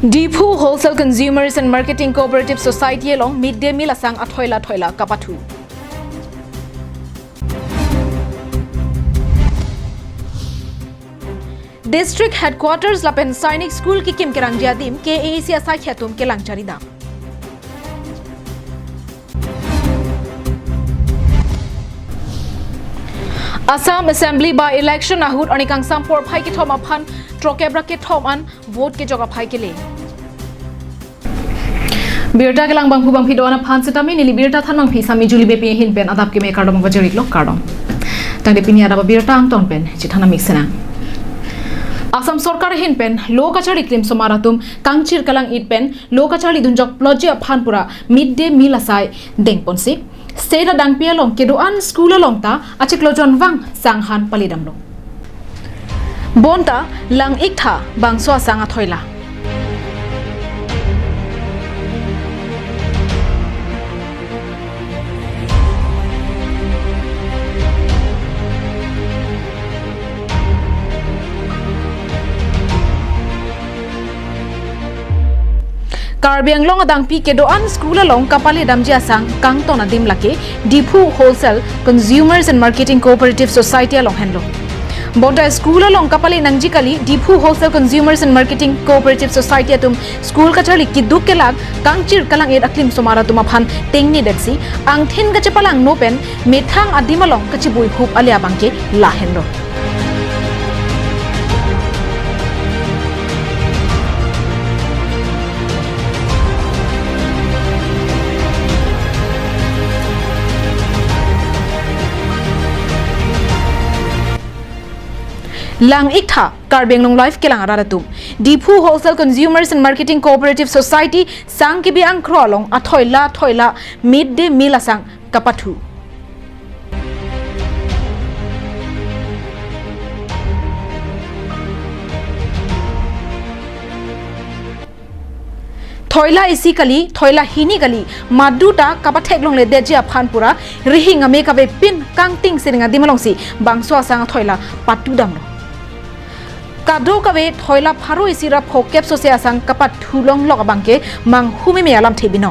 Dipu Wholesale Consumers and Marketing Cooperative Society along midday meal asang athoila kapathu. District Headquarters lapen Sainik School ki kim kerang jadim KAC asai khatum ke langcharida. Assam Assembly by election ahut anikang sampor phai ki thoma phan trokebra ke thoman vote ke joga phai ke le. Abirta ke lang bang phubang phidona phan setami nili Abirta than bang phisa mi juli bepi hin pen Adap ke me kardom bajarik lok kardom. Tang de pinia Adap Abirta ang ton pen chithana mixena. Assam Sarkar hin pen lokachari klim somaratum kangchir kalang it pen lokachari dunjok ploje phanpura midday meal asai dengponsi State dang pialong kedoan school along ta achiklojon wang sanghan palidam lo. Bonta lang iktha bangso sanga thoila. Karbiang long adang pi kedoan school along kapali damjia sang kang tona dim lake Dipu Wholesale Consumers and Marketing Cooperative Society along henlo. Bonta school along kapali nangji kali Dipu Wholesale Consumers and Marketing Cooperative Society atum school kachali kiduk kelag kangchir kalang ed aklim somara tumaphan tengni deksi ang thin kachapalang nopen methang adimalong kachibui hup alia bangke la henlo. Lang iktha Karbiang long life kelang araratum Dipu Wholesale Consumers and Marketing Cooperative Society sang kibi ang krolong athoila midday meal asang kapathu. Thoila isi kali thoila hini kali maduta kapathek long le dejia phanpura rihinga me kabe pin kangting siringa dimalongsi bangso asang thoila patu damlo. Kado kawe thoila pharo isira phokep so se asang kapat thulong lok abangke mang humi me alam thebino.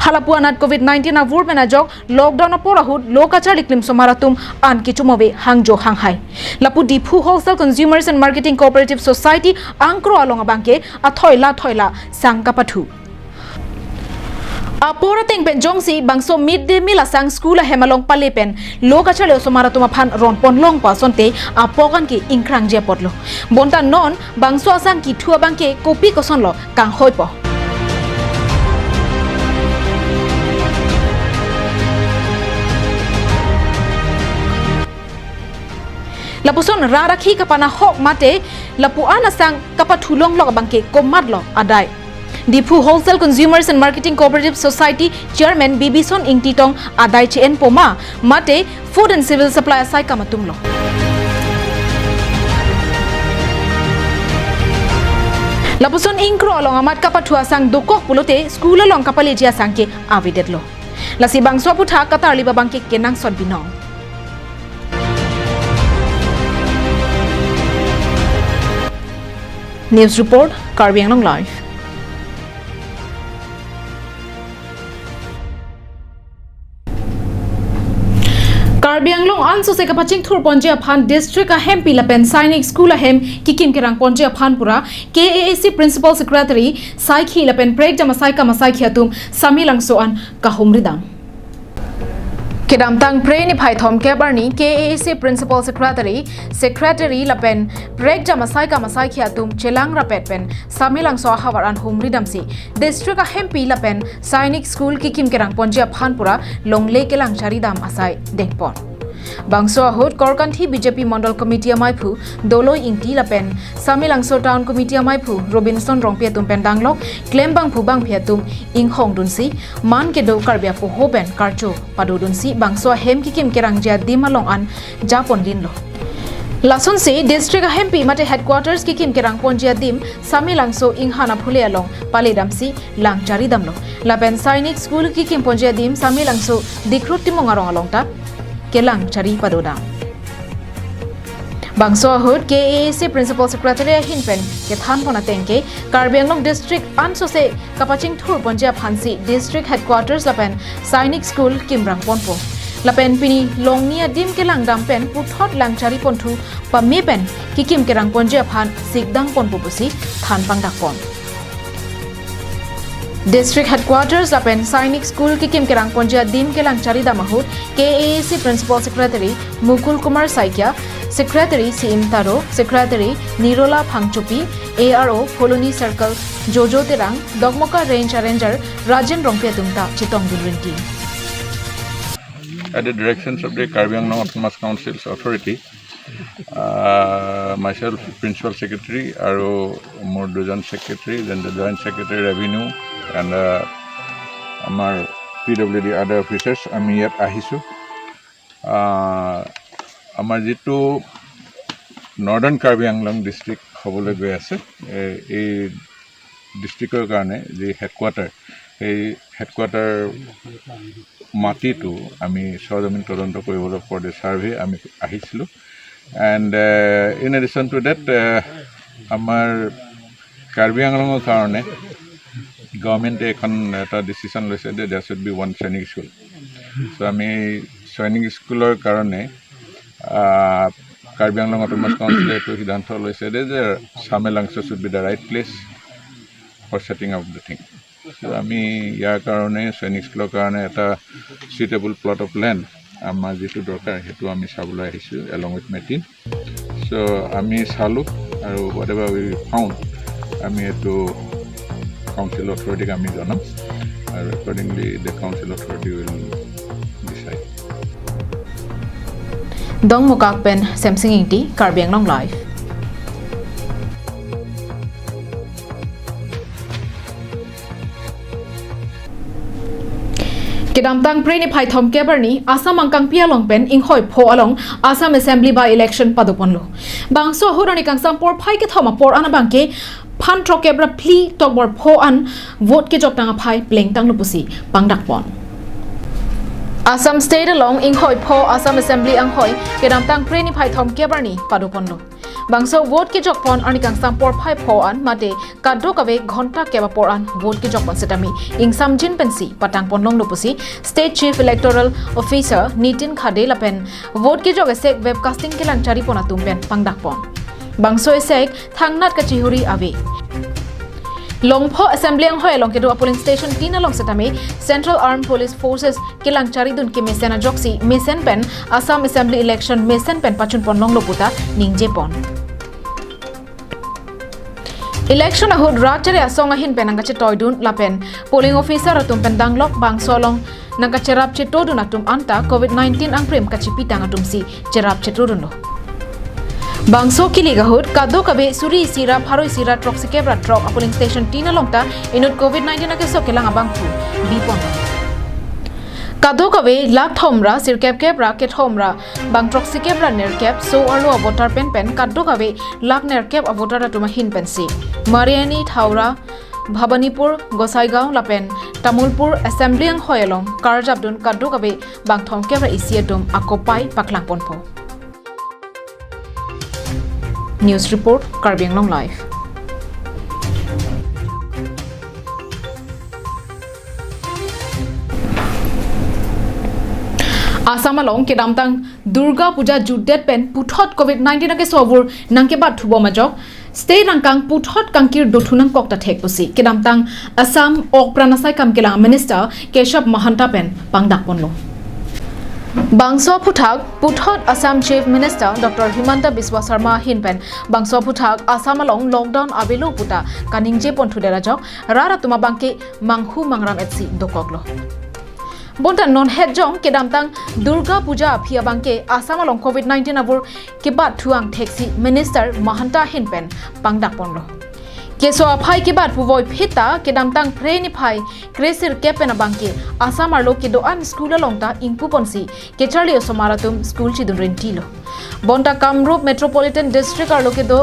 Halapuanat COVID-19 avur menajok lockdown aporahut lokachar iklim somaratum an kichumobe hangjo hanghai. Lapu Dipu Wholesale Consumers and Marketing Cooperative Society angkro along abangke athoila sang kapathu. Apora teng pen jongsi bangso midday meal asang school hemalong palepen lokachale somaratuma phan ronpon long pa sonte apokan ki ingkrang je potlo bonta non bangso asang ki thua bangke kopi koson lo kang hoipo lapuson rarakhi kapana hok mate lapuan asang kapathulong lo bangke komat lo adai Dipu Wholesale Consumers and Marketing Cooperative Society Chairman Bibison Ingtitong Adai Chen Poma Mate Food and Civil Supply Asai Kamatumlo. Lapuson Ingkro along amat kapathua sang dokok pulote school along kapali jia sangke avidetlo. Lasi bangso putha katarli babangke kenang son binong. News report Karbiang long live. Karbiang long anso se kapaching thur ponje aphan district ahem pilapen Sainik School ahem kikim kerang ponje aphan pura KAC Principal Secretary Saikhi lapen prek jamasai kamasai khiatum samilang soan kahumridam Kedam tang pre ni phai thom ke barni KAC Principal Secretary lapen prek jamasai kamasai khiatum chelang rapet pen samilang so hawaran humridam si district ahem pilapen Sainik School kikim kerang ponje aphan pura longle kelang charidam asai dengpon Bangso ahut Korkanthi BJP Mandal Committee Amaipu Doloi Ingti Lapen Samilangso Town Committee Amaipu Robinson Rongpiatum Pendanglok Klembang Phubang Phiatum Inghong Dunsi Man Kedo Karbia Pohoben Karcho Pado Dunsi Bangso Hem Kikim Kerang Jia Dimalong An Japon Linlo Lason se district a hempi mate headquarters ki kim kerang ponjia dim sami langso inghana phule along pale damsi lang chari damlo laben sainik school ki kim ponjia dim sami langso dikrut timongarong along ta kelang chari padoda bangso hut KAC principal secretary hinpen ke than pona tengke Karbi Anglong district anso se kapaching thur ponjia phansi district headquarters laben sainik school kimrang ponpo lapen pini longnia dim ke lang dam pen puthot lang chari ponthu pa me pen kikim ke rang ponje phan sikdang pon pupusi than pangdak pon district headquarters lapen sainik school kikim ke rang ponje dim ke lang chari damahut KAC principal secretary Mukul Kumar Saikia secretary CM Taro secretary Nirola Phangchupi ARO Colony Circle Jojo Terang Dogmoka Range Ranger Rajan Rongpe Tungta Chitong Dulrinki. At the directions of the Karbi Anglong Autonomous Council's authority, myself, Principal Secretary, Aro Mordojan Secretary, then the Joint Secretary Revenue, and our PWD other officers, আমি ইয়াত আহিছোঁ আমাৰ যেটো northern Karbi Anglong district হ'বলৈ গৈ আছে এই ডিষ্ট্ৰিক্টৰ কাৰণে যে হেডকোৱাৰ্টাৰ এই হেডকোৱাৰ্টাৰ মাটিটো আমি সৰজমিন তদন্ত কৰিবলৈ ফৰ দ্য সাৰ্ভে আমি আহিছিলোঁ and in addition to date আমাৰ কাৰ্বি আংলঙৰ কাৰণে গভৰ্ণমেণ্টে এখন এটা ডিচিশ্যন লৈছে যে দেয়াৰ শুড বি ওৱান সৈনিক স্কুল চ' আমি সৈনিক স্কুলৰ কাৰণে কাৰ্বি আংলং অটোনমাছ কাউন্সিলে এইটো সিদ্ধান্ত লৈছে যে Samelangso should be the right place for setting up the thing so' আমি ইয়াৰ কাৰণে সৈনিক স্কুলৰ কাৰণে এটা সুইটেবল প্লট অফ লেণ্ড আমাৰ যিটো দৰকাৰ সেইটো আমি চাবলৈ আহিছোঁ এলং উইথ মাই টিম চ' আমি চালোঁ আৰু হোৱাট এভাৰ উই ফাউণ্ড আমি এইটো কাউন্সিল অথৰিটিক আমি জনাম আৰু accordingly the council authority will decide Dong Mokak Pen Samsung Inti Karbi Anglong Live. Kedamtang Preni Pai Thom Keberni Assam Angkang Pia Long Pen Inghoi Pho Along Assam Assembly by election paduponlo. Bangso Horani Kang Sampor Pai ke Thoma Por Anabangke Pan Trokebra Pli Tokbor Pho An Vote ke Jok Tang Pai Pleng Tang Lupusi Pangdak Pon. Assam State along Inghoi Pho Assam Assembly Anghoi Kedamtang Preni Pai Thom Keberni paduponlo. Bangso vote ke jok pon ani kang sampor phai pho an mate kadro kave ghonta keba por an vote ke jok pon setami ing samjin pensi patang pon long lopusi State Chief Electoral Officer Nitin Khade lapen vote ke jok esek webcasting ke lang chari pona tumpen pangdak pon bangso esek thangnat ka chihuri ave Longpho Assembly Anghoi along ke do polling station 3 along setami Central Armed Police Forces kilang chari dun ke mesena joksi mesen pen Assam Assembly election mesen pen pachun pon long loputa ningje pon Election ahud rajare asong ahin pen angache toydun lapen polling officer atum pen danglok bang solong naga cherap chetodun atum anta COVID-19 ang prem kachipi tang atum si cherap chetodun lo Bangso kiligahut kado kabe suri sira pharoi sira trok sikebra trok polling station 3 alongta inut COVID-19 ake so kelang abang pu bipon Kado kabe lak thomra sirkep kebra ke thomra bang trok sikebra nerkep so arlo voter pen pen kado kabe lak nerkep voter atuma hin pensi Mariani Thaura Bhabanipur Gosaigaon lapen Tamulpur Assembly ang hoyalong Karjabdun kado kabe bang thom kebra isiatum akopai paklang ponpo News Report Karbi Anglong Live Assam along Kedamtang Durga Puja Judet Pen Puthot COVID-19 ake sobur nangke bat thubo majok State Rangkang Puthot Kankir Dothunang Kokta Thek Pusi Kedamtang Assam Ok Pranasai Kamkela Minister Keshav Mahanta Pen Pangdak Ponlo Bangso Puthot Assam Chief Minister Dr. Himanta Biswa Sarma Hinpen Bangso Puthak Assam along lockdown abelo puta kaningje ponthu derajok rara tuma bangke manghu mangram etsi dokoglo Bonta non head jong kedamtang Durga Puja phia bangke Assam along COVID-19 abur ke bat thuang thexi Minister Mahanta Hinpen pangdak ponlo keso aphai ke bat puvoi phita ke damtang pre ni phai kresir kepen abangke asamar lo ke doan school longta ingpu ponsi ke charli somaratum school chidun rentilo bonta kamrup metropolitan district ar lo ke do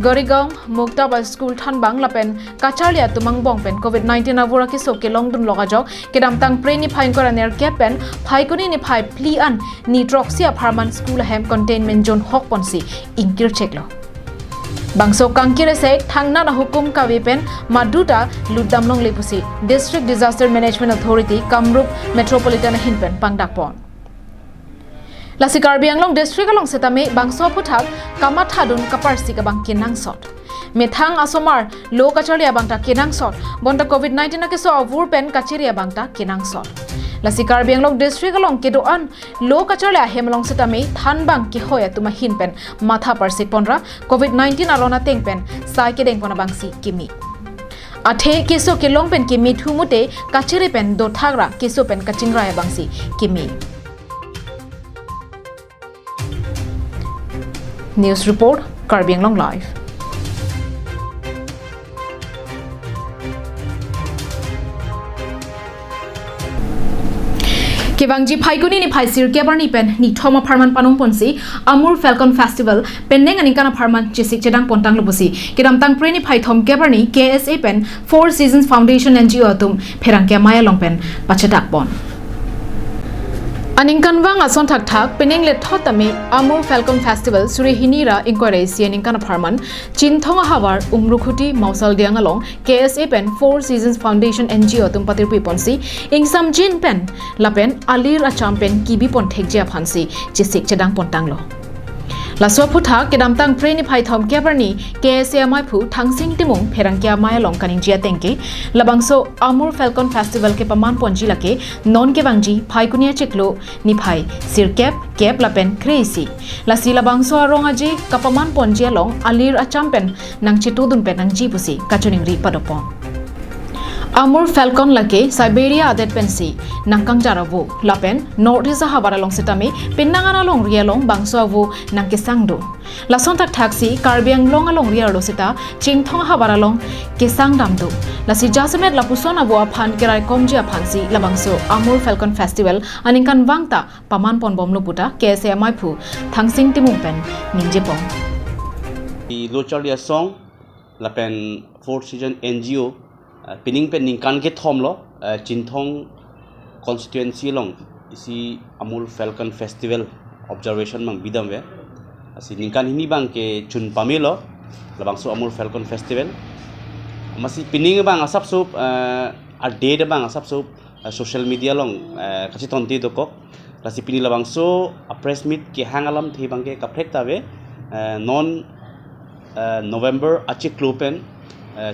gorigaon muktaba school thanbang lapen kacharlia tumang bongpen covid 19 avura ke so ke longdun loga jok ke damtang pre ni phai koraner kepen phai kuni ni phai pli an nitroxia pharman school hem containment zone hok ponsi ingkir cheklo Bangso kangkire sek thangna na hukum kawipen maduta ludamlong lepusi District Disaster Management Authority Kamrup Metropolitan Hinpen pangdakpon Lasi Karbi Anglong District along setame bangso puthak kamathadun kaparsi kabang kinang sot Methang asomar lo kacharia bangta kinang sot bonta covid 19 ke so avur pen kachiria bangta kinang sot Lasi Karbi Anglong District along kedoan lo kacharia hemlong setame thanbang ki hoya tuma hinpen matha parsi ponra covid 19 arona tengpen sai ke deng pona bangsi kimi Athe keso ke longpen kimi thumute kachiri pen do thagra keso pen kachingra bangsi kimi News report Karbi Anglong Live Kevangji Phaikuni ni Phaisir Kebarni pen ni Thoma Pharman Panong Ponsi Amur Falcon Festival Peneng Anikana Pharman Chisik Chedang Pontang Lubusi Kedam Tang Preni Phaithom Kebarni KSA pen 4 Seasons Foundation NGO atum Pherangke Maya Longpen Pachetak Pon Aningkan wang ason thak thak peneng le thotame Amur Falcon Festival Suri Hinira inquiry Sianinkana Pharman Chinthonga Hawar Umrukhuti Mausal Diangalong KSA pen 4 Seasons Foundation NGO tum patirpi ponsi ingsam jin pen lapen alir acham pen kibi pon thekjia phansi chisik chedang pontanglo Laswa phutha kedam tang preni phaithom kebarni KSA mai phu thangsing timung pherangkia maya long kaning jia tengke labangso Amur Falcon Festival ke paman ponji lake non ke bangji phaikunia cheklo ni phai sirkep kep lapen crazy lasi labangso aronga ji kapaman ponji long alir achampen nang chitudun pen nang ji pusi kachuning ri padopon Amur Falcon lake Siberia adet pensi nangkang jaravu lapen northeast habara long sitame pinnangana long rialong bangso avu nangke sangdo lason tak taxi Karbi Anglong along rialo sita chingthong habara long kesang damdo lasi jasemet lapuson avu aphan kerai komji aphansi labangso Amur Falcon Festival aningkan wangta paman pon bomlo puta KSA mai phu thangsing timung pen ninjepong the lochalia song lapen 4th season NGO pining pen ningkan ke thomlo chinthong constituency long isi Amur Falcon Festival observation mang bidam ve asi ningkan hini bang ke chun pamelo labangso Amur Falcon Festival masi pining bang asap sup a date bang asap sup social media long kasi tonti doko lasi pini labangso a press meet ke hangalam thi bang ke kaprekta ve non November achi klupen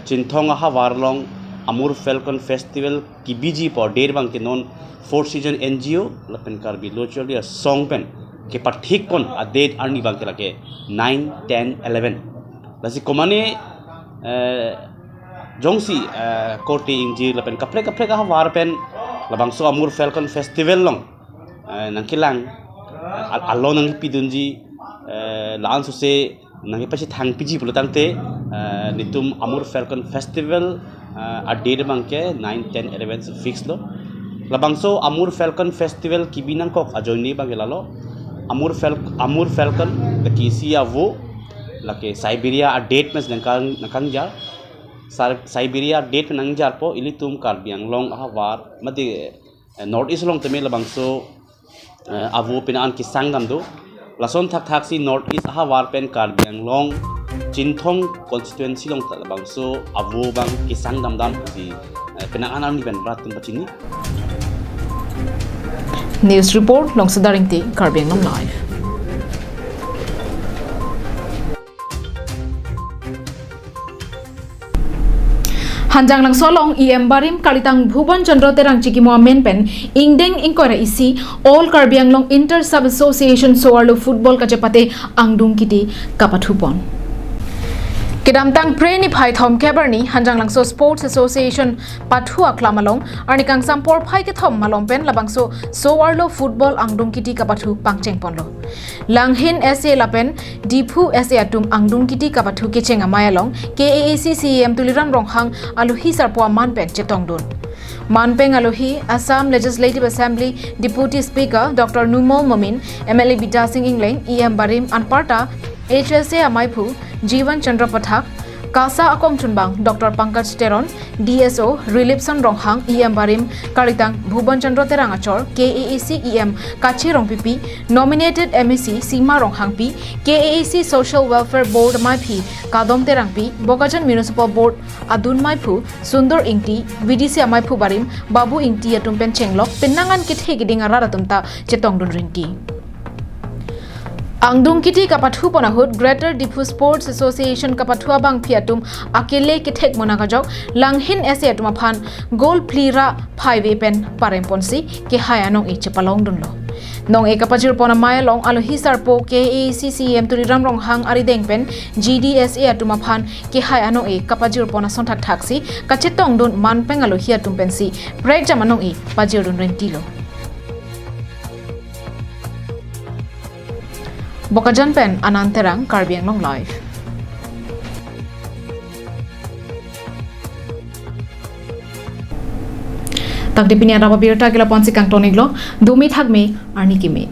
chinthong ha warlong Amur Falcon Festival ki biji por der bang ke non 4 season NGO lapen Karbi lochalia song pen ke pathik pon a date arni bang ke lake 9 10 11 lasi komane jongsi koti ingji lapen kapre ka war pen labangso Amur Falcon Festival long nangkilang allo nang pidunji lan so se nang pasi thang piji pulatangte nitum Amur Falcon Festival a date bangke 9 10 11 fix lo labangso Amur Falcon Festival kibinang kok ajoni bangelalo Amur Falcon the kisia vo lake Siberia a date mes nangkang jar Siberia date nang jar po ilitum Karbi Anglong war mati north east long teme labangso avo pinan ki sangam do lason thak si north east war pen Karbi Anglong Chinthong constituency long talabangso avo bang kisang damdam di penanganan ni ben ratun pachini News report long sadaringti Karbi Anglong Live Hanjang lang solong Barim Kalitang Bhuban Chandra Terang Chikimo Menpen Ingdeng Inquire isi All Karbi Anglong Inter Sub Association Soarlo Football Kachapate Angdung Kiti Kapathupon Kedam tang pre ni phai thom keberni hanjang langso Sports Association pathua klamalong arni kang sampor phai ke thom malom pen labangso so warlo football angdung kiti kapathu pangcheng ponlo langhin sa lapen diphu sa atum angdung kiti kapathu kecheng amayalong KAC CEM tuliram ronghang aluhi sarpwa manpen chetong dun Manpeng Alohi, Assam Legislative Assembly Deputy Speaker Dr. Numol Momin, MLA Bita Singh Ingling, EM Barim Anparta, HSA Amaipu, Jivan Chandra Pathak, Kasa Akong Chunbang, Dr. Pankaj Teron, DSO, Rilipson Ronghang, EM Barim, Karitang, Bhuban Chandra Terangachor, KAAC EM, Kachi Rongpipi, nominated MEC, Sima Ronghangpi, KAAC Social Welfare Board Maipi, Kadom Terangpi, Bokajan Municipal Board, Adun Maipu, Sundor Ingti, VDC Amaipu Barim, Babu Ingti Atumpen Chenglok, Penangan Kithe Giding Araratumta, Chetong Dun Ringti. Angdung kiti kapathu ponahut Greater Difu Sports Association kapathua bang phiatum akele kithek monakajok langhin ese atuma phan goal plira 5 pen parem ponsi ke hayanong e chapalong dunlo nong e kapajir pona maya long alohi sarpo KAC CEM tuliram ronghang ari dengpen GDSA atuma phan ke hayanong e kapajir pona sonthak thaksi kachetong dun manpeng alohi atum pensi break jamanong e pajir dun rentilo Bokajan pen ananterang Karbiang Long Live. Tak dipini Abirta kila ponsi kang toniglo, dumi thagme arni kime.